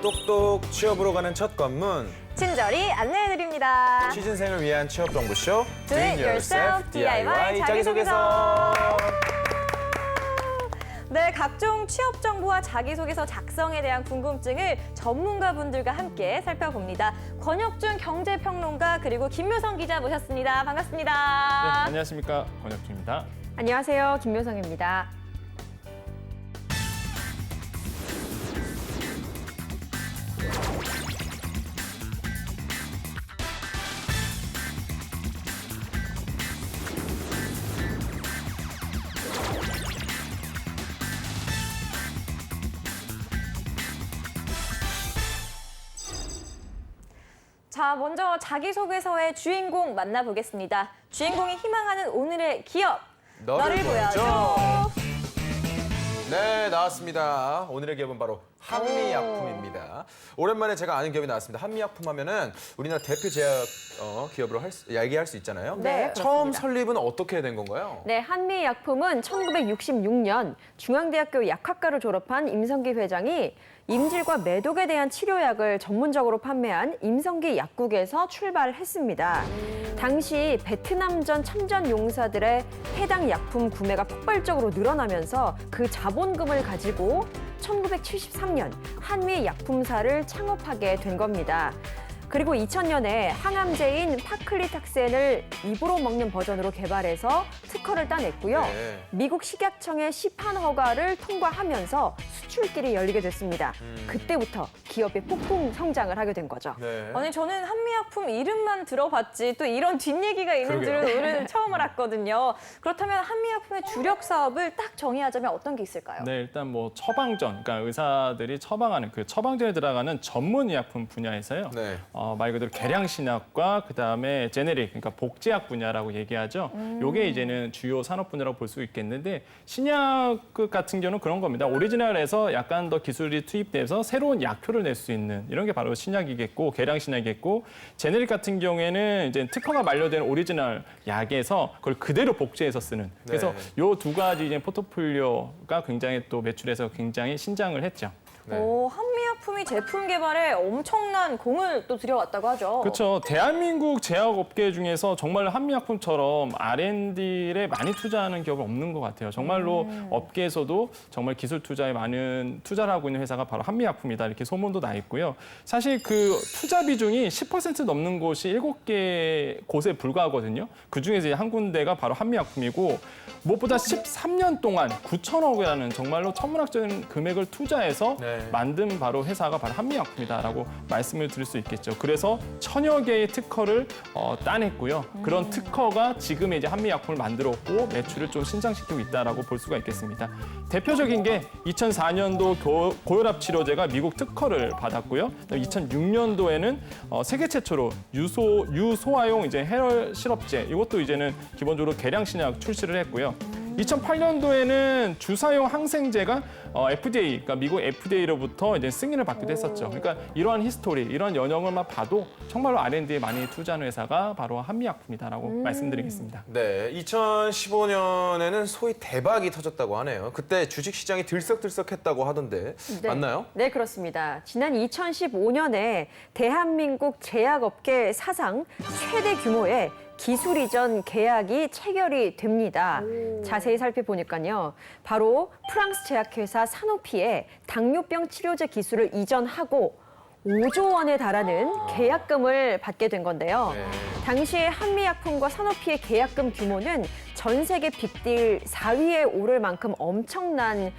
똑똑 취업으로 가는 첫 관문. 친절히 안내해드립니다. 취준생을 위한 취업 정보쇼. Do it yourself DIY 자기소개서. 네, 각종 취업 정보와 자기소개서 작성에 대한 궁금증을 전문가분들과 함께 살펴봅니다. 권혁준 경제평론가 그리고 김묘성 기자 모셨습니다. 반갑습니다. 네, 안녕하십니까. 권혁준입니다. 안녕하세요. 김묘성입니다. 자, 먼저 자기소개서의 주인공 만나보겠습니다. 주인공이 희망하는 오늘의 기업, 너를 보여줘. 네, 나왔습니다. 오늘의 기업은 바로 한미약품입니다. 오랜만에 제가 아는 기업이 나왔습니다. 한미약품 하면은 우리나라 대표 제약 기업으로 얘기할 수 있잖아요. 네, 처음 그렇습니다. 설립은 어떻게 된 건가요? 네, 한미약품은 1966년 중앙대학교 약학과를 졸업한 임성기 회장이 임질과 매독에 대한 치료약을 전문적으로 판매한 임성기 약국에서 출발했습니다. 당시 베트남전 참전 용사들의 해당 약품 구매가 폭발적으로 늘어나면서 그 자본금을 가지고 1973년 한미약품사를 창업하게 된 겁니다. 그리고 2000년에 항암제인 파클리탁센을 입으로 먹는 버전으로 개발해서 특허를 따냈고요. 네. 미국 식약청의 시판 허가를 통과하면서 수출길이 열리게 됐습니다. 그때부터 기업이 폭풍 성장을 하게 된 거죠. 네. 아니, 저는 한미약품 이름만 들어봤지 또 이런 뒷얘기가 있는 줄은 오늘 처음 알았거든요. 그렇다면 한미약품의 주력 사업을 딱 정의하자면 어떤 게 있을까요? 네, 일단 뭐 처방전, 그러니까 의사들이 처방하는 그 처방전에 들어가는 전문 의약품 분야에서요. 네. 말 그대로 계량신약과 그다음에 제네릭, 그러니까 복제약 분야라고 얘기하죠. 요게 이제는 주요 산업 분야라고 볼 수 있겠는데 신약 같은 경우는 그런 겁니다. 오리지널에서 약간 더 기술이 투입돼서 새로운 약효를 낼 수 있는 이런 게 바로 신약이겠고 계량신약이겠고 제네릭 같은 경우에는 이제 특허가 만료된 오리지널 약에서 그걸 그대로 복제해서 쓰는. 그래서 요 두 가지 이제 포트폴리오가 굉장히 또 매출에서 굉장히 신장을 했죠. 네. 오, 한미약품이 제품 개발에 엄청난 공을 또 들여왔다고 하죠. 그렇죠. 대한민국 제약업계 중에서 정말 한미약품처럼 R&D에 많이 투자하는 기업은 없는 것 같아요. 정말로 업계에서도 정말 기술 투자에 많은 투자를 하고 있는 회사가 바로 한미약품이다. 이렇게 소문도 나 있고요. 사실 그 투자 비중이 10% 넘는 곳이 7개 곳에 불과하거든요. 그중에서 이제 한 군데가 바로 한미약품이고 무엇보다 13년 동안 9천억이라는 정말로 천문학적인 금액을 투자해서 네. 만든 바로 회사가 바로 한미약품이다라고 말씀을 드릴 수 있겠죠. 그래서 1000여 개의 특허를 따냈고요. 그런 특허가 지금의 이제 한미약품을 만들었고 매출을 좀 신장시키고 있다라고 볼 수가 있겠습니다. 대표적인 게 2004년도 고혈압 치료제가 미국 특허를 받았고요. 2006년도에는 세계 최초로 유소화용 이제 해열 시럽제 이것도 이제는 기본적으로 계량신약 출시를 했고요. 2008년도에는 주사용 항생제가 FDA, 그러니까 미국 FDA로부터 이제 승인을 받기도 했었죠. 그러니까 이러한 히스토리, 이러한 연영을만 봐도 정말로 R&D에 많이 투자하는 회사가 바로 한미약품이다라고 말씀드리겠습니다. 네, 2015년에는 소위 대박이 터졌다고 하네요. 그때 주식시장이 들썩들썩했다고 하던데 맞나요? 네, 그렇습니다. 지난 2015년에 대한민국 제약업계 사상 최대 규모의 기술 이전 계약이 체결이 됩니다. 자세히 살펴보니까요. 바로 프랑스 제약회사 사노피에 당뇨병 치료제 기술을 이전하고 5조 원에 달하는 계약금을 받게 된 건데요. 네. 당시에 한미약품과 사노피의 계약금 규모는 전 세계 빅딜 4위에 오를 만큼 엄청난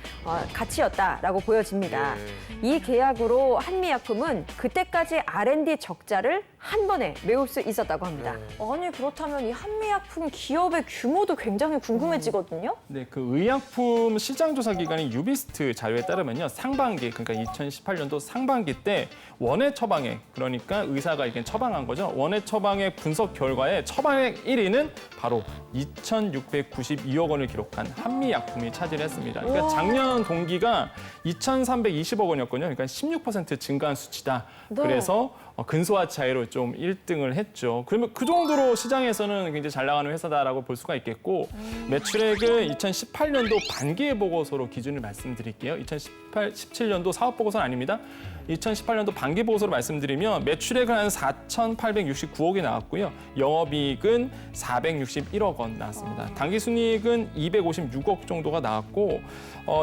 가치였다라고 보여집니다. 이 계약으로 한미약품은 그때까지 R&D 적자를 한 번에 메울 수 있었다고 합니다. 아니, 그렇다면 이 한미약품 기업의 규모도 굉장히 궁금해지거든요. 네, 그 의약품 시장조사 기관인 유비스트 자료에 따르면요. 상반기, 그러니까 2018년도 상반기 때 원해 처방액, 그러니까 의사가 이게 처방한 거죠. 원해 처방액 분석 결과에 처방액 1위는 바로 2,692억 원을 기록한 한미약품이 차지했습니다. 그러니까 작년 동기가 2,320억 원이었거든요. 그러니까 16% 증가한 수치다. 네. 그래서 근소화 차이로 좀 1등을 했죠. 그러면 그 정도로 시장에서는 굉장히 잘 나가는 회사다라고 볼 수가 있겠고 매출액은 2018년도 반기회 보고서로 기준을 말씀드릴게요. 17년도 사업 보고서는 아닙니다. 2018년도 반기 보고서로 말씀드리면 매출액은 한 4,869억이 나왔고요. 영업이익은 461억 원 나왔습니다. 당기순이익은 256억 정도가 나왔고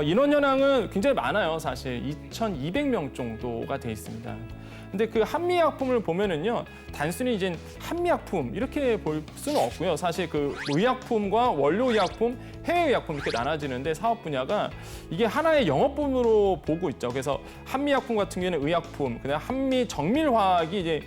인원 현황은 굉장히 많아요. 사실 2,200명 정도가 돼 있습니다. 근데 그 한미약품을 보면은요, 단순히 이제 한미약품 이렇게 볼 수는 없고요. 사실 그 의약품과 원료의약품, 해외의약품 이렇게 나눠지는데 사업 분야가 이게 하나의 영업분으로 보고 있죠. 그래서 한미약품 같은 경우에는 의약품, 그다음 한미정밀화학이 이제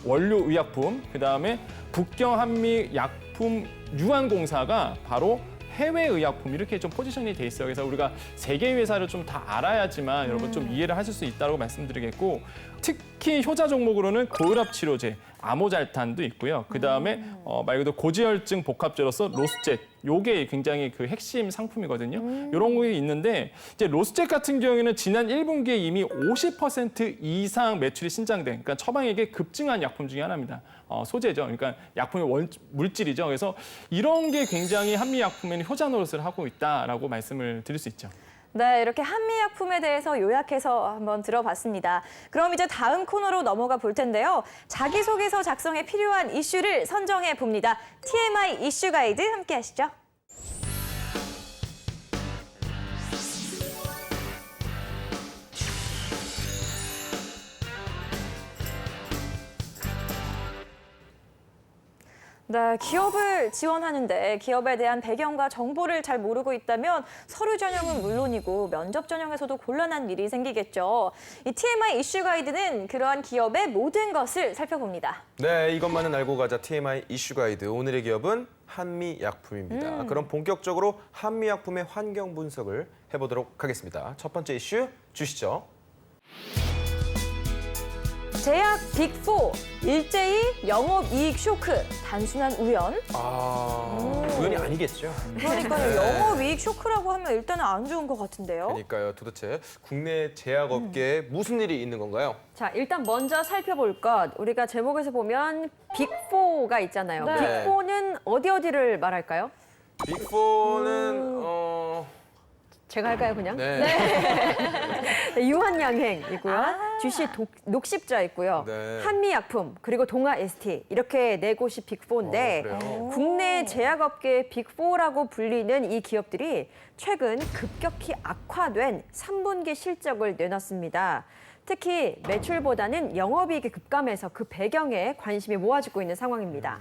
원료의약품, 그다음에 북경한미약품 유한공사가 바로 해외의약품 이렇게 좀 포지션이 돼 있어요. 그래서 우리가 세 개의 회사를 좀 다 알아야지만 여러분 좀 이해를 하실 수 있다고 말씀드리겠고 특히 효자 종목으로는 고혈압 치료제, 아모잘탄도 있고요. 그다음에 말 그대로 고지혈증 복합제로서 로스젯 요게 굉장히 그 핵심 상품이거든요. 이런 게 있는데 이제 로스젯 같은 경우에는 지난 1분기에 이미 50% 이상 매출이 신장된 그러니까 처방액이 급증한 약품 중에 하나입니다. 소재죠. 그러니까 약품의 물질이죠. 그래서 이런 게 굉장히 한미약품에는 효자 노릇을 하고 있다라고 말씀을 드릴 수 있죠. 네, 이렇게 한미약품에 대해서 요약해서 한번 들어봤습니다. 그럼 이제 다음 코너로 넘어가 볼 텐데요. 자기소개서 작성에 필요한 이슈를 선정해 봅니다. TMI 이슈 가이드 함께 하시죠. 네, 기업을 지원하는데 기업에 대한 배경과 정보를 잘 모르고 있다면 서류 전형은 물론이고 면접 전형에서도 곤란한 일이 생기겠죠. 이 TMI 이슈 가이드는 그러한 기업의 모든 것을 살펴봅니다. 네, 이것만은 알고 가자 TMI 이슈 가이드. 오늘의 기업은 한미약품입니다. 그럼 본격적으로 한미약품의 환경 분석을 해보도록 하겠습니다. 첫 번째 이슈 주시죠. 제약 빅4, 일제히 영업이익 쇼크, 단순한 우연? 우연이 아니겠죠. 그러니까요, 영업이익 쇼크라고 하면 일단은 안 좋은 것 같은데요. 그러니까요. 도대체 국내 제약업계에 무슨 일이 있는 건가요? 자, 일단 먼저 살펴볼 것. 우리가 제목에서 보면 빅4가 있잖아요. 네. 빅4는 어디를 말할까요? 빅4는 제가 할까요, 그냥? 네. 네, 유한양행이고요. GC 녹십자 있고요. 네. 한미약품, 그리고 동아ST 이렇게 네 곳이 빅4인데 그래요? 국내 제약업계의 빅4라고 불리는 이 기업들이 최근 급격히 악화된 3분기 실적을 내놨습니다. 특히 매출보다는 영업이익이 급감해서 그 배경에 관심이 모아지고 있는 상황입니다.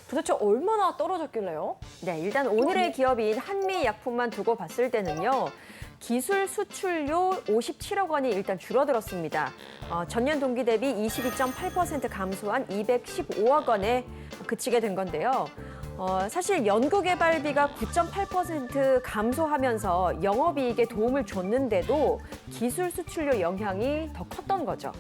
도대체 얼마나 떨어졌길래요? 네, 일단 오늘의 기업인 한미약품만 두고 봤을 때는요. 기술 수출료 57억 원이 일단 줄어들었습니다. 전년 동기 대비 22.8% 감소한 215억 원에 그치게 된 건데요. 사실 연구개발비가 9.8% 감소하면서 영업이익에 도움을 줬는데도 기술 수출료 영향이 더 컸던 거죠.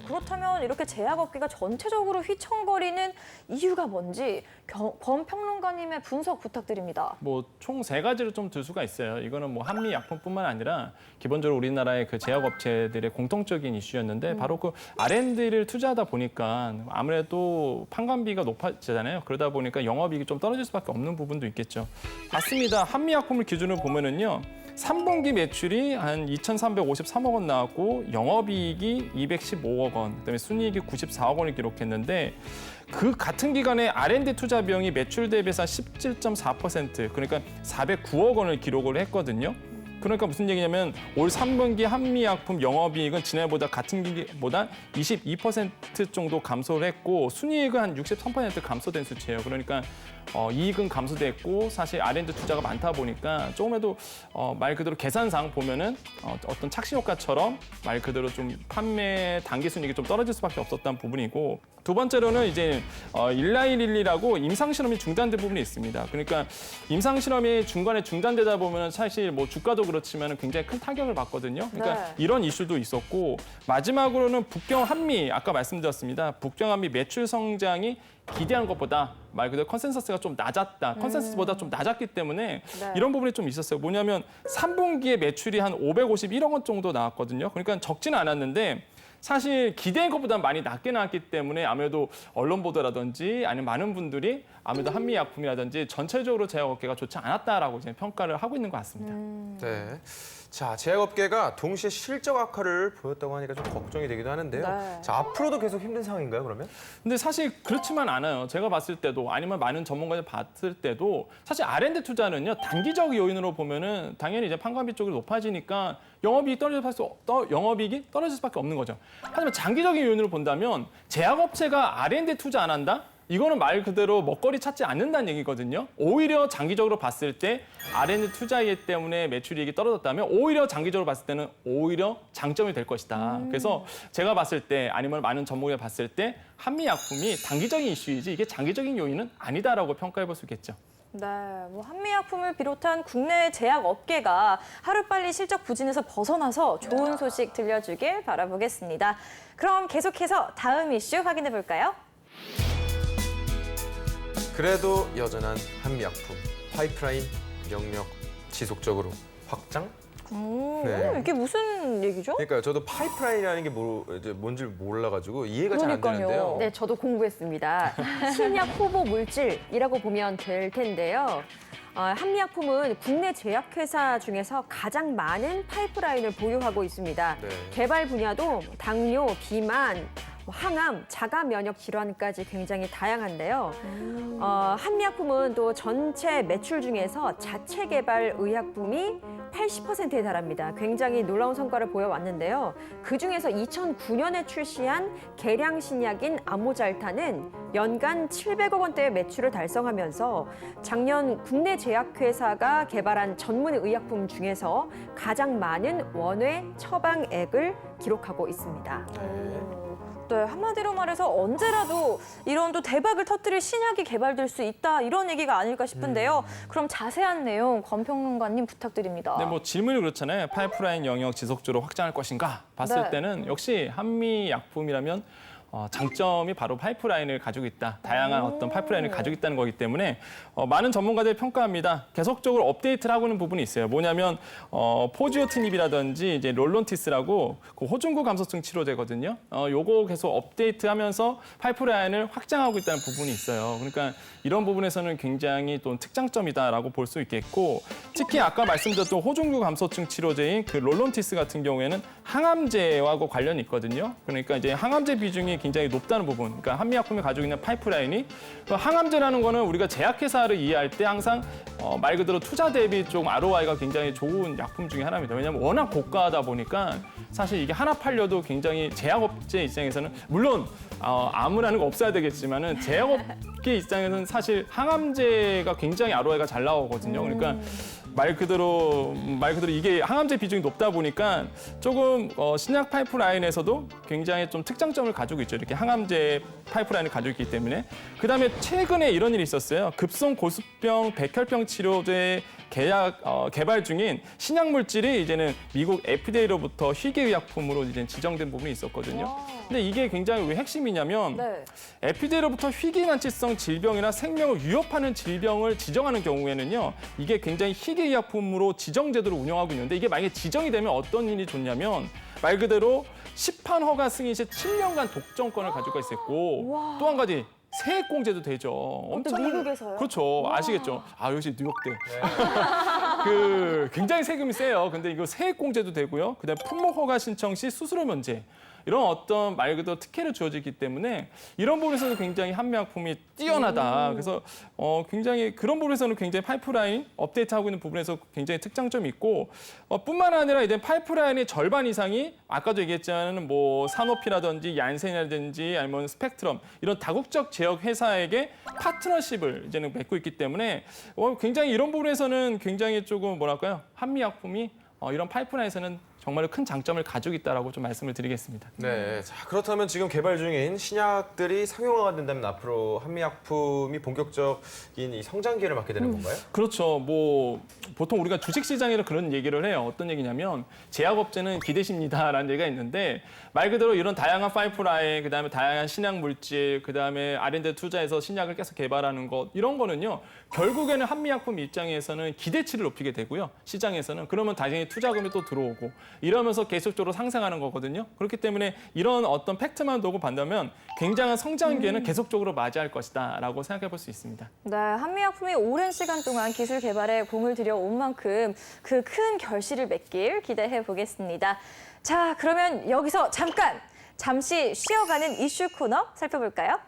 그렇다면 이렇게 제약업계가 전체적으로 휘청거리는 이유가 뭔지 권 평론가님의 분석 부탁드립니다. 뭐 총 세 가지로 좀 들 수가 있어요. 이거는 뭐 한미약품뿐만 아니라 기본적으로 우리나라의 그 제약업체들의 공통적인 이슈였는데 바로 그 R&D를 투자하다 보니까 아무래도 판관비가 높아지잖아요. 그러다 보니까 영업이익이 좀 떨어질 수밖에 없는 부분도 있겠죠. 맞습니다. 한미약품을 기준으로 보면은요. 3분기 매출이 한 2,353억 원 나왔고 영업이익이 215억 원, 그다음에 순이익이 94억 원을 기록했는데 그 같은 기간에 R&D 투자 비용이 매출 대비해서 한 17.4%, 그러니까 409억 원을 기록을 했거든요. 그러니까 무슨 얘기냐면 올 3분기 한미약품 영업이익은 지난해보다 같은 기간보다 22% 정도 감소를 했고 순이익은 한 63% 감소된 수치예요. 그러니까 이익은 감소됐고 사실 R&D 투자가 많다 보니까 조금이라도 말 그대로 계산상 보면은 어떤 착시 효과처럼 말 그대로 좀 판매 단기 순이익이 좀 떨어질 수밖에 없었던 부분이고 두 번째로는 이제 1111이라고 임상 실험이 중단된 부분이 있습니다. 그러니까 임상 실험이 중간에 중단되다 보면 사실 뭐 주가도 그렇지만 굉장히 큰 타격을 받거든요. 그러니까 네. 이런 이슈도 있었고 마지막으로는 북경 한미 아까 말씀드렸습니다. 북경 한미 매출 성장이 기대한 것보다 말 그대로 컨센서스가 좀 낮았다. 컨센서스보다 좀 낮았기 때문에 네. 이런 부분이 좀 있었어요. 뭐냐면 3분기에 매출이 한 551억 원 정도 나왔거든요. 그러니까 적지는 않았는데 사실 기대한 것보다 많이 낮게 나왔기 때문에 아무래도 언론 보도라든지 아니면 많은 분들이 아무래도 한미약품이라든지 전체적으로 제약업계가 좋지 않았다라고 이제 평가를 하고 있는 것 같습니다. 네. 자, 제약업계가 동시에 실적 악화를 보였다고 하니까 좀 걱정이 되기도 하는데요. 네. 자, 앞으로도 계속 힘든 상황인가요, 그러면? 근데 사실 그렇지만 않아요. 제가 봤을 때도 아니면 많은 전문가들 봤을 때도 사실 R&D 투자는요 단기적 요인으로 보면은 당연히 이제 판관비 쪽이 높아지니까 영업이익이 떨어질 수밖에 없는 거죠. 하지만 장기적인 요인으로 본다면 제약업체가 R&D 투자 안 한다? 이거는 말 그대로 먹거리 찾지 않는다는 얘기거든요. 오히려 장기적으로 봤을 때 R&D 투자이기 때문에 매출이익이 떨어졌다면 오히려 장기적으로 봤을 때는 오히려 장점이 될 것이다. 그래서 제가 봤을 때 아니면 많은 전문가가 봤을 때 한미약품이 단기적인 이슈이지 이게 장기적인 요인은 아니다라고 평가해 볼 수 있겠죠. 네, 뭐 한미약품을 비롯한 국내 제약 업계가 하루빨리 실적 부진에서 벗어나서 좋은 소식 들려주길 바라보겠습니다. 그럼 계속해서 다음 이슈 확인해 볼까요? 그래도 여전한 한미약품 파이프라인 영역 지속적으로 확장? 네. 이게 무슨 얘기죠? 그러니까요. 저도 파이프라인이라는 게 뭔지 몰라가지고 이해가 잘 안 그러니까요. 되는데요. 네, 저도 공부했습니다. 신약 후보 물질이라고 보면 될 텐데요. 한미약품은 국내 제약회사 중에서 가장 많은 파이프라인을 보유하고 있습니다. 네. 개발 분야도 당뇨, 비만, 항암, 자가 면역 질환까지 굉장히 다양한데요. 한미약품은 또 전체 매출 중에서 자체 개발 의약품이 80%에 달합니다. 굉장히 놀라운 성과를 보여왔는데요. 그중에서 2009년에 출시한 개량 신약인 아모잘타는 연간 700억 원대의 매출을 달성하면서 작년 국내 제약회사가 개발한 전문 의약품 중에서 가장 많은 원외 처방액을 기록하고 있습니다. 네, 한마디로 말해서 언제라도 이런 또 대박을 터뜨릴 신약이 개발될 수 있다 이런 얘기가 아닐까 싶은데요. 그럼 자세한 내용 권평론가님 부탁드립니다. 네, 뭐 질문이 그렇잖아요. 파이프라인 영역 지속적으로 확장할 것인가 봤을 네. 때는 역시 한미약품이라면 장점이 바로 파이프라인을 가지고 있다. 다양한 어떤 파이프라인을 가지고 있다는 거기 때문에 많은 전문가들이 평가합니다. 계속적으로 업데이트를 하고 있는 부분이 있어요. 뭐냐면 포지오티닙이라든지 이제 롤론티스라고 그 호중구 감소증 치료제거든요. 요거 계속 업데이트하면서 파이프라인을 확장하고 있다는 부분이 있어요. 그러니까 이런 부분에서는 굉장히 또 특장점이다라고 볼 수 있겠고 특히 아까 말씀드렸던 호중구 감소증 치료제인 그 롤론티스 같은 경우에는 항암제하고 관련이 있거든요. 그러니까 이제 항암제 비중이 굉장히 높다는 부분. 그러니까 한미약품이 가지고 있는 파이프라인이 항암제라는 거는 우리가 제약회사를 이해할 때 항상 말 그대로 투자 대비 좀 ROI가 굉장히 좋은 약품 중에 하나입니다. 왜냐하면 워낙 고가하다 보니까 사실 이게 하나 팔려도 굉장히 제약업체 입장에서는 물론 아무라는 거 없어야 되겠지만은 제약업계 입장에서는 사실 항암제가 굉장히 ROI가 잘 나오거든요. 그러니까 말 그대로 이게 항암제 비중이 높다 보니까 조금 신약 파이프라인에서도 굉장히 좀 특장점을 가지고 있죠. 이렇게 항암제 파이프라인을 가지고 있기 때문에. 그다음에 최근에 이런 일이 있었어요. 급성 고수병 백혈병 치료제 개발 중인 신약 물질이 이제는 미국 FDA로부터 희귀의약품으로 이제 지정된 부분이 있었거든요. 근데 이게 굉장히 왜 핵심이냐면 네. FDA로부터 희귀만치성 질병이나 생명을 위협하는 질병을 지정하는 경우에는요, 이게 굉장히 희귀의약품으로 지정제도를 운영하고 있는데 이게 만약에 지정이 되면 어떤 일이 좋냐면 말 그대로 시판 허가 승인 시 7년간 독점권을 가지고 있었고 또 한 가지 세액공제도 되죠. 엄청 미국에서요? 그렇죠. 아시겠죠. 역시 뉴욕대. 그 굉장히 세금이 세요. 근데 이거 세액공제도 되고요. 그다음에 품목 허가 신청 시 수수료 면제. 이런 어떤 말 그대로 특혜를 주어지기 때문에 이런 부분에서는 굉장히 한미약품이 뛰어나다. 그래서 굉장히 그런 부분에서는 굉장히 파이프라인 업데이트하고 있는 부분에서 굉장히 특장점이 있고 뿐만 아니라 이제 파이프라인의 절반 이상이 아까도 얘기했지만 뭐 산오피라든지 얀센이라든지 아니면 스펙트럼 이런 다국적 제약 회사에게 파트너십을 이제는 맺고 있기 때문에 굉장히 이런 부분에서는 굉장히 조금 뭐랄까요 한미약품이 이런 파이프라인에서는 정말 큰 장점을 가지고 있다라고 좀 말씀을 드리겠습니다. 네, 자 그렇다면 지금 개발 중인 신약들이 상용화가 된다면 앞으로 한미약품이 본격적인 이 성장기를 맞게 되는 건가요? 그렇죠. 뭐 보통 우리가 주식시장에서 그런 얘기를 해요. 어떤 얘기냐면 제약업체는 기대십니다라는 얘기가 있는데 말 그대로 이런 다양한 파이프라인, 그다음에 다양한 신약 물질, 그다음에 R&D 투자해서 신약을 계속 개발하는 것 이런 거는요. 결국에는 한미약품 입장에서는 기대치를 높이게 되고요. 시장에서는 그러면 당연히 투자금이 또 들어오고 이러면서 계속적으로 상승하는 거거든요. 그렇기 때문에 이런 어떤 팩트만 두고 본다면 굉장한 성장기에는 계속적으로 맞이할 것이다라고 생각해 볼 수 있습니다. 네, 한미약품이 오랜 시간 동안 기술 개발에 공을 들여온 만큼 그 큰 결실을 맺길 기대해 보겠습니다. 자, 그러면 여기서 잠시 쉬어가는 이슈 코너 살펴볼까요?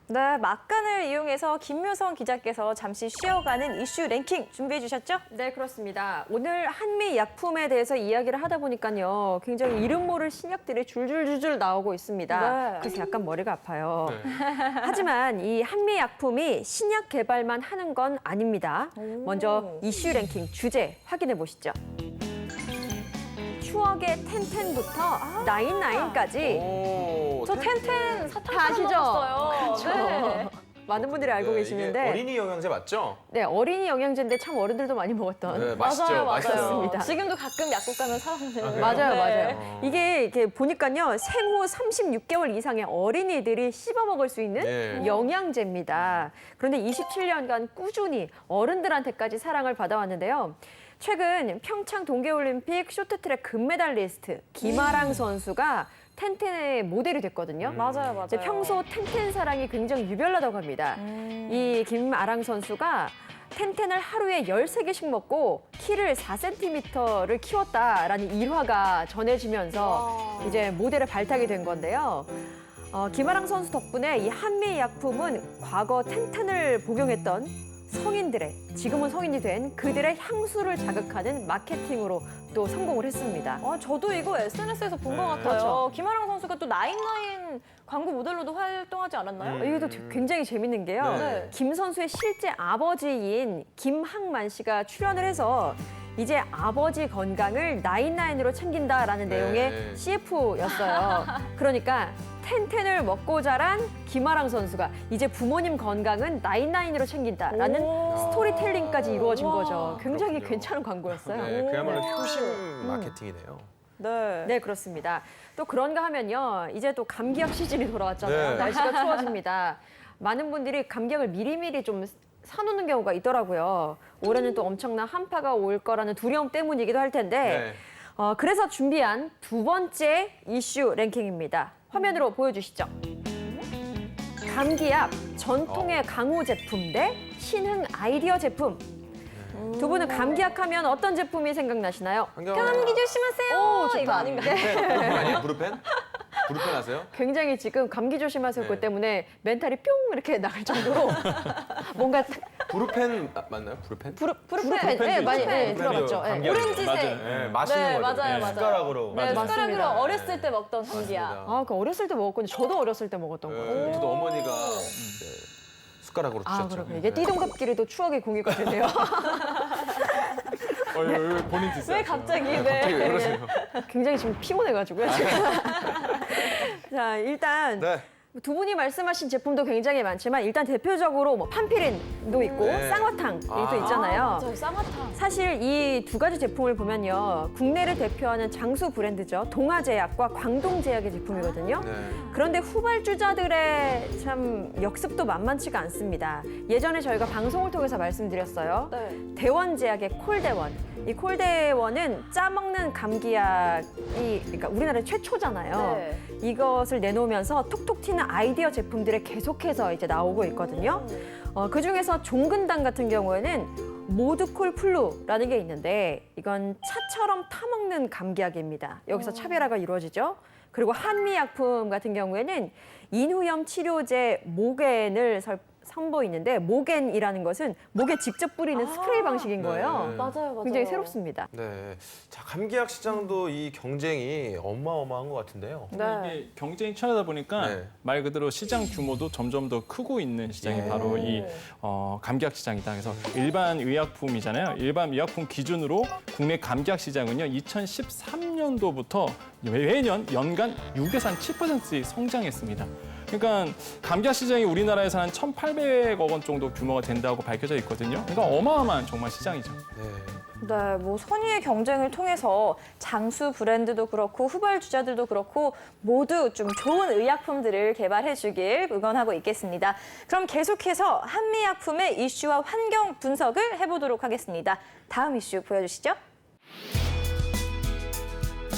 네, 막간을 이용해서 김묘성 기자께서 잠시 쉬어가는 이슈 랭킹 준비해 주셨죠? 네, 그렇습니다. 오늘 한미 약품에 대해서 이야기를 하다 보니까요. 굉장히 이름 모를 신약들이 줄줄줄줄 나오고 있습니다. 네. 그래서 약간 머리가 아파요. 네. 하지만 이 한미 약품이 신약 개발만 하는 건 아닙니다. 먼저 이슈 랭킹 주제 확인해 보시죠. 추억의 텐텐부터 나인나인까지 오, 저 텐텐 사탕 다 아시죠? 먹었어요. 그렇죠. 네. 많은 분들이 알고 네, 계시는데 이게 어린이 영양제 맞죠? 네, 어린이 영양제인데 참 어른들도 많이 먹었던 네, 맛있죠. 맞아요. 맛있습니다. 지금도 가끔 약국 가면 사 먹는. 그래요? 맞아요, 네. 맞아요. 이게 보니까요, 생후 36개월 이상의 어린이들이 씹어 먹을 수 있는 네. 영양제입니다. 그런데 27년간 꾸준히 어른들한테까지 사랑을 받아왔는데요. 최근 평창 동계올림픽 쇼트트랙 금메달리스트 김아랑 선수가 텐텐의 모델이 됐거든요. 맞아요. 이제 평소 텐텐 사랑이 굉장히 유별나다고 합니다. 이 김아랑 선수가 텐텐을 하루에 13개씩 먹고 키를 4cm를 키웠다라는 일화가 전해지면서 이제 모델에 발탁이 된 건데요. 김아랑 선수 덕분에 이 한미 약품은 과거 텐텐을 복용했던 성인들의, 지금은 성인이 된 그들의 향수를 자극하는 마케팅으로 또 성공을 했습니다. 저도 이거 SNS에서 본 것 네. 같아요. 그렇죠. 김아랑 선수가 또 나인나인 광고 모델로도 활동하지 않았나요? 이게 또 굉장히 재밌는 게요. 네. 김 선수의 실제 아버지인 김항만 씨가 출연을 해서 이제 아버지 건강을 나인나인으로 챙긴다라는 네. 내용의 CF였어요. 그러니까 텐텐을 먹고 자란 김아랑 선수가 이제 부모님 건강은 나인나인으로 챙긴다라는 오. 스토리텔링까지 이루어진 와. 거죠. 굉장히 그렇군요. 괜찮은 광고였어요. 네, 그야말로 효심 마케팅이네요. 네. 네, 그렇습니다. 또 그런가 하면요. 이제 또 감기약 시즌이 돌아왔잖아요. 네. 날씨가 추워집니다. 많은 분들이 감기약을 미리미리 좀 사놓는 경우가 있더라고요. 올해는 또 엄청난 한파가 올 거라는 두려움 때문이기도 할 텐데 네. 그래서 준비한 두 번째 이슈 랭킹입니다. 화면으로 보여주시죠. 감기약 전통의 강호 제품 대 신흥 아이디어 제품. 두 분은 감기약 하면 어떤 제품이 생각나시나요? 감기 조심하세요. 오, 좋다. 이거 아닌가? 브루펜 아니에요? 브루펜? 브루펜 아세요? 굉장히 지금 감기 조심하세요. 네. 그것 때문에 멘탈이 뿅 이렇게 나갈 정도로 뭔가 브루펜 맞나요? 브루펜? 브루펜, 네, 많이 브루펜이요. 들어봤죠. 네. 감기약. 오렌지색. 맞아요. 네, 맛있는 네, 거죠. 맞아요, 맞아요. 숟가락으로. 네, 맞아요. 숟가락으로 맞습니다. 어렸을 때 먹던 감기야. 맞습니다. 아, 그 어렸을 때 먹었거든요. 저도 어렸을 때 먹었던 거예요. 네, 저도 어머니가 이제 숟가락으로 아, 주셨죠. 그렇군요. 이게 띠동갑끼리도 추억의 공유가 되네요. 본인 드세요. 왜 갑자기? 갑자기 네. 왜 그러세요? 굉장히 지금 피곤해가지고요. 지금. 자, 일단 네. 두 분이 말씀하신 제품도 굉장히 많지만 일단 대표적으로 뭐 판피린도 있고 네. 쌍화탕이 또 아. 있잖아요. 맞아요. 쌍화탕. 사실 이 두 가지 제품을 보면요. 국내를 대표하는 장수 브랜드죠. 동아제약과 광동제약의 제품이거든요. 네. 그런데 후발주자들의 참 역습도 만만치가 않습니다. 예전에 저희가 방송을 통해서 말씀드렸어요. 네. 대원제약의 콜대원. 이 콜대원은 짜먹는 감기약이 그러니까 우리나라 최초잖아요. 네. 이것을 내놓으면서 톡톡 튀는 아이디어 제품들이 계속해서 이제 나오고 있거든요. 그중에서 종근당 같은 경우에는 모드콜 플루라는 게 있는데 이건 차처럼 타먹는 감기약입니다. 여기서 차별화가 이루어지죠. 그리고 한미약품 같은 경우에는 인후염 치료제 모겐을 선보이는데 모겐이라는 것은 목에 직접 뿌리는 스프레이 방식인 거예요. 네. 맞아요. 굉장히 새롭습니다. 네. 자, 감기약 시장도 이 경쟁이 어마어마한 것 같은데요. 네. 이게 경쟁이 치열하다 보니까 네. 말 그대로 시장 규모도 점점 더 크고 있는 시장이 예. 바로 이 감기약 시장이다. 그래서 일반 의약품이잖아요. 일반 의약품 기준으로 국내 감기약 시장은요, 2013년도부터 매년 연간 6에서 한 7%씩 성장했습니다. 그러니까 감기약 시장이 우리나라에서 한 1,800억 원 정도 규모가 된다고 밝혀져 있거든요. 그러니까 어마어마한 정말 시장이죠. 네, 뭐 선의의 경쟁을 통해서 장수 브랜드도 그렇고 후발주자들도 그렇고 모두 좀 좋은 의약품들을 개발해 주길 응원하고 있겠습니다. 그럼 계속해서 한미약품의 이슈와 환경 분석을 해보도록 하겠습니다. 다음 이슈 보여주시죠.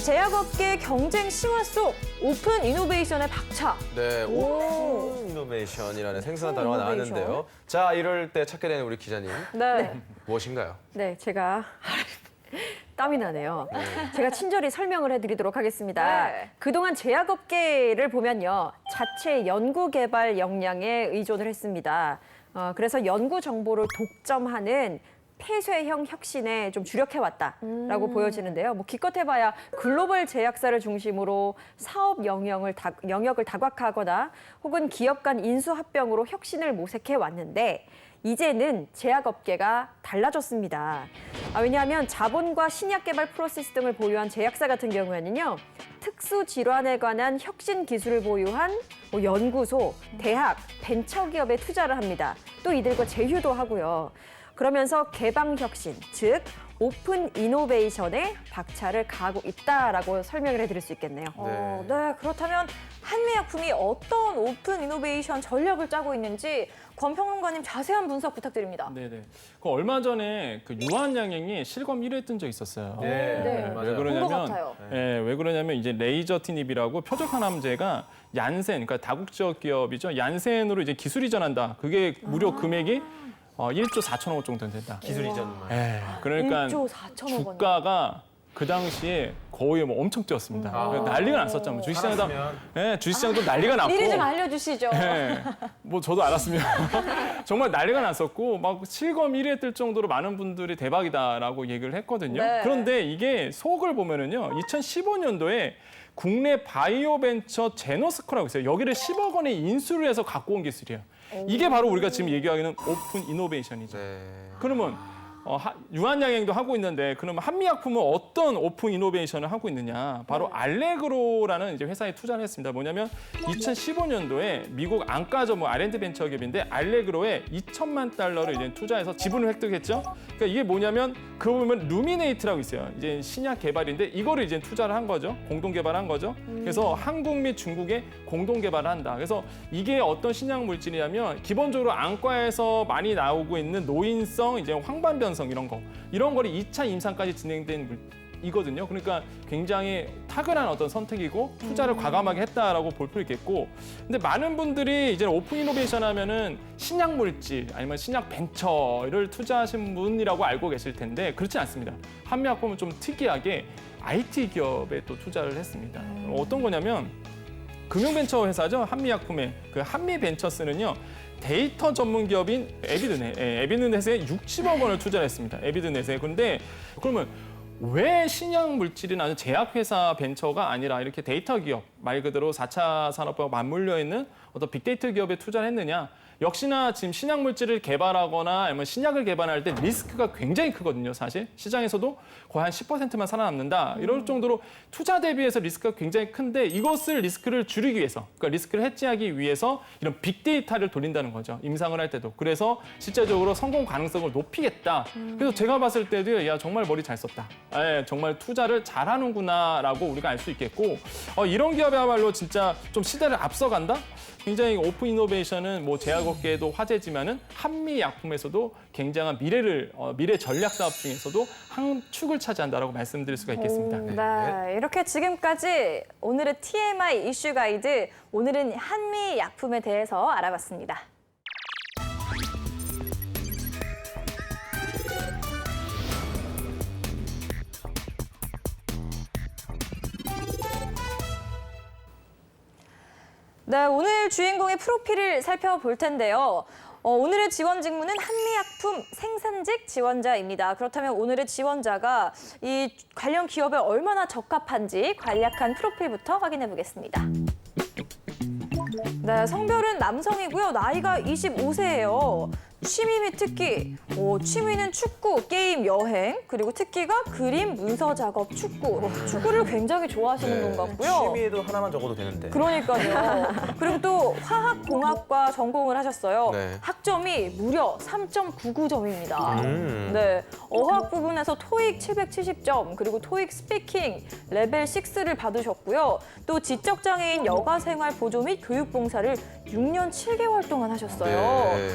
제약업계 경쟁 심화 속 오픈 이노베이션의 박차. 네, 오픈 이노베이션이라는 생소한 단어가 이노베이션. 나왔는데요. 자, 이럴 때 찾게 되는 우리 기자님 네. 무엇인가요? 네, 제가 땀이 나네요. 제가 친절히 설명을 해드리도록 하겠습니다. 네. 그동안 제약업계를 보면요, 자체 연구 개발 역량에 의존을 했습니다. 그래서 연구 정보를 독점하는 폐쇄형 혁신에 좀 주력해왔다라고 보여지는데요. 뭐 기껏해봐야 글로벌 제약사를 중심으로 사업 영역을 다각화하거나 혹은 기업 간 인수합병으로 혁신을 모색해왔는데 이제는 제약업계가 달라졌습니다. 왜냐하면 자본과 신약 개발 프로세스 등을 보유한 제약사 같은 경우에는요, 특수 질환에 관한 혁신 기술을 보유한 연구소, 대학, 벤처기업에 투자를 합니다. 또 이들과 제휴도 하고요. 그러면서 개방 혁신, 즉 오픈 이노베이션에 박차를 가하고 있다라고 설명을 해드릴 수 있겠네요. 네, 그렇다면 한미약품이 어떤 오픈 이노베이션 전략을 짜고 있는지 권평론가님 자세한 분석 부탁드립니다. 네네. 그 얼마 전에 그 유한양행이 실검 1위 뜬 적 있었어요. 네, 네. 맞아요. 왜 본것 그러냐면, 같아요. 왜 그러냐면 이제 레이저 티닙이라고 표적 항암제가 얀센, 그러니까 다국적 기업이죠. 얀센으로 이제 기술 이전한다. 그게 무려 금액이 1조 4천억 원 정도 된다. 기술 이전만. 그러니까 1조 4천억 원. 주가가 그 당시에 거의 뭐 엄청 뛰었습니다. 난리가 났었잖아요. 주식시장도 주식시장도 난리가 났고. 미리 좀 알려주시죠. 뭐 저도 알았으면 정말 난리가 났었고 막 실검 1위에 뜰 정도로 많은 분들이 대박이다라고 얘기를 했거든요. 네. 그런데 이게 속을 보면은요, 2015년도에 국내 바이오 벤처 제노스코라고 있어요. 여기를 10억 원에 인수를 해서 갖고 온 기술이에요. 이게 바로 우리가 지금 얘기하기는 오픈 이노베이션이죠. 네. 그러면 유한양행도 하고 있는데 그러면 한미약품은 어떤 오픈 이노베이션을 하고 있느냐? 바로 알레그로라는 이제 회사에 투자를 했습니다. 뭐냐면 2015년도에 미국 안가 전문 R&D 벤처 기업인데 알레그로에 2천만 달러를 이제 투자해서 지분을 획득했죠. 그러니까 이게 뭐냐면 그거 보면 루미네이트라고 있어요. 이제 신약 개발인데 이거를 이제 투자를 한 거죠. 공동 개발한 거죠. 그래서 한국 및 중국에 공동 개발을 한다. 그래서 이게 어떤 신약 물질이냐면 기본적으로 안과에서 많이 나오고 있는 노인성 이제 황반변 이런 거를 2차 임상까지 진행된 이거든요. 그러니까 굉장히 탁월한 어떤 선택이고 투자를 과감하게 했다라고 볼 필요 있겠고, 근데 많은 분들이 이제 오픈 이노베이션 하면은 신약 물질 아니면 신약 벤처를 투자하신 분이라고 알고 계실 텐데 그렇지 않습니다. 한미약품은 좀 특이하게 IT 기업에 또 투자를 했습니다. 어떤 거냐면 금융벤처 회사죠. 한미약품의 그 한미벤처스는요. 데이터 전문 기업인 에비드넷에 60억 원을 투자를 했습니다. 에비드넷에. 그런데 그러면 왜 신약 물질이나 제약회사 벤처가 아니라 이렇게 데이터 기업, 말 그대로 4차 산업과 맞물려 있는 어떤 빅데이터 기업에 투자를 했느냐? 역시나 지금 신약 물질을 개발하거나 아니면 신약을 개발할 때 리스크가 굉장히 크거든요, 사실. 시장에서도 거의 한 10%만 살아남는다. 이럴 정도로 투자 대비해서 리스크가 굉장히 큰데 이것을 리스크를 줄이기 위해서, 그러니까 리스크를 해지하기 위해서 이런 빅데이터를 돌린다는 거죠. 임상을 할 때도. 그래서 실제적으로 성공 가능성을 높이겠다. 그래서 제가 봤을 때도 야, 정말 머리 잘 썼다. 정말 투자를 잘하는구나라고 우리가 알 수 있겠고, 이런 기업이야말로 진짜 좀 시대를 앞서간다? 굉장히 오픈 이노베이션은 뭐 제약업계에도 화제지만은 한미약품에서도 굉장한 미래 전략 사업 중에서도 한 축을 차지한다라고 말씀드릴 수가 있겠습니다. 네, 이렇게 지금까지 오늘의 TMI 이슈 가이드, 오늘은 한미약품에 대해서 알아봤습니다. 네, 오늘 주인공의 프로필을 살펴볼 텐데요. 오늘의 지원 직무는 한미약품 생산직 지원자입니다. 그렇다면 오늘의 지원자가 이 관련 기업에 얼마나 적합한지 간략한 프로필부터 확인해 보겠습니다. 네, 성별은 남성이고요. 나이가 25세예요. 취미 및 특기. 취미는 축구, 게임, 여행, 그리고 특기가 그림, 문서 작업, 축구. 축구를 굉장히 좋아하시는 분 같고요. 취미에도 하나만 적어도 되는데. 그러니까요. 그리고 또 화학공학과 전공을 하셨어요. 네. 학점이 무려 3.99점입니다. 네, 어학 부분에서 토익 770점, 그리고 토익 스피킹 레벨 6를 받으셨고요. 또 지적장애인 여가생활 보조 및 교육봉사를 6년 7개월 동안 하셨어요. 네.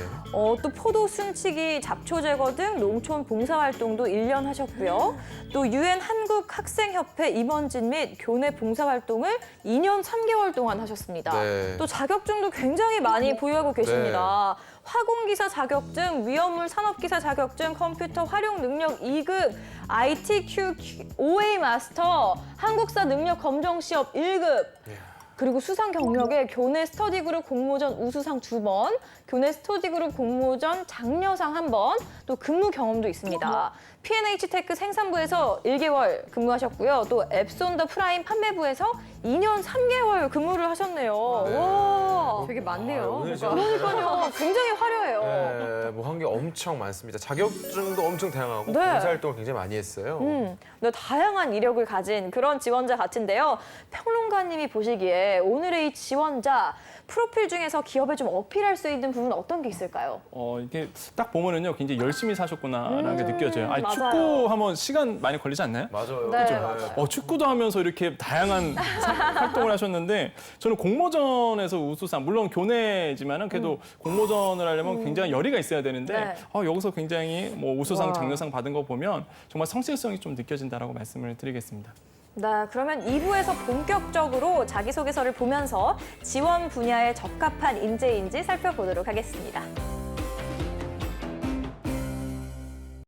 또 포도 순치기, 잡초 제거 등 농촌 봉사활동도 1년 하셨고요. 또 UN 한국학생협회 임원진 및 교내 봉사활동을 2년 3개월 동안 하셨습니다. 네. 또 자격증도 굉장히 많이 보유하고 계십니다. 화공기사 자격증, 위험물 산업기사 자격증, 컴퓨터 활용 능력 2급, ITQ OA 마스터, 한국사 능력 검정 시험 1급, 그리고 수상 경력에 교내 스터디그룹 공모전 우수상 2번, 교내 스터디그룹 공모전 장려상 1번, 또 근무 경험도 있습니다. P&H테크 생산부에서 1개월 근무하셨고요. 또 앱손 더 프라임 판매부에서 2년 3개월 근무를 하셨네요. 와. 되게 많네요. 오늘 진짜 그러니까요. 굉장히 화려해요. 네, 뭐 한 게 엄청 많습니다. 자격증도 엄청 다양하고 네. 봉사활동을 굉장히 많이 했어요. 네, 다양한 이력을 가진 그런 지원자 같은데요. 평론가님이 보시기에 오늘의 이 지원자 프로필 중에서 기업에 좀 어필할 수 있는 부분 어떤 게 있을까요? 이게 딱 보면은요, 굉장히 열심히 사셨구나라는 게 느껴져요. 아니, 맞아요. 축구 하면 시간 많이 걸리지 않나요? 맞아요. 네, 그죠? 맞아요. 축구도 하면서 이렇게 다양한 활동을 하셨는데 저는 공모전에서 우수상, 물론 교내지만은 그래도 공모전을 하려면 굉장히 열의가 있어야 되는데 네. 여기서 굉장히 뭐 우수상, 와. 장려상 받은 거 보면 정말 성실성이 좀 느껴진다라고 말씀을 드리겠습니다. 네, 그러면 2부에서 본격적으로 자기소개서를 보면서 지원 분야에 적합한 인재인지 살펴보도록 하겠습니다.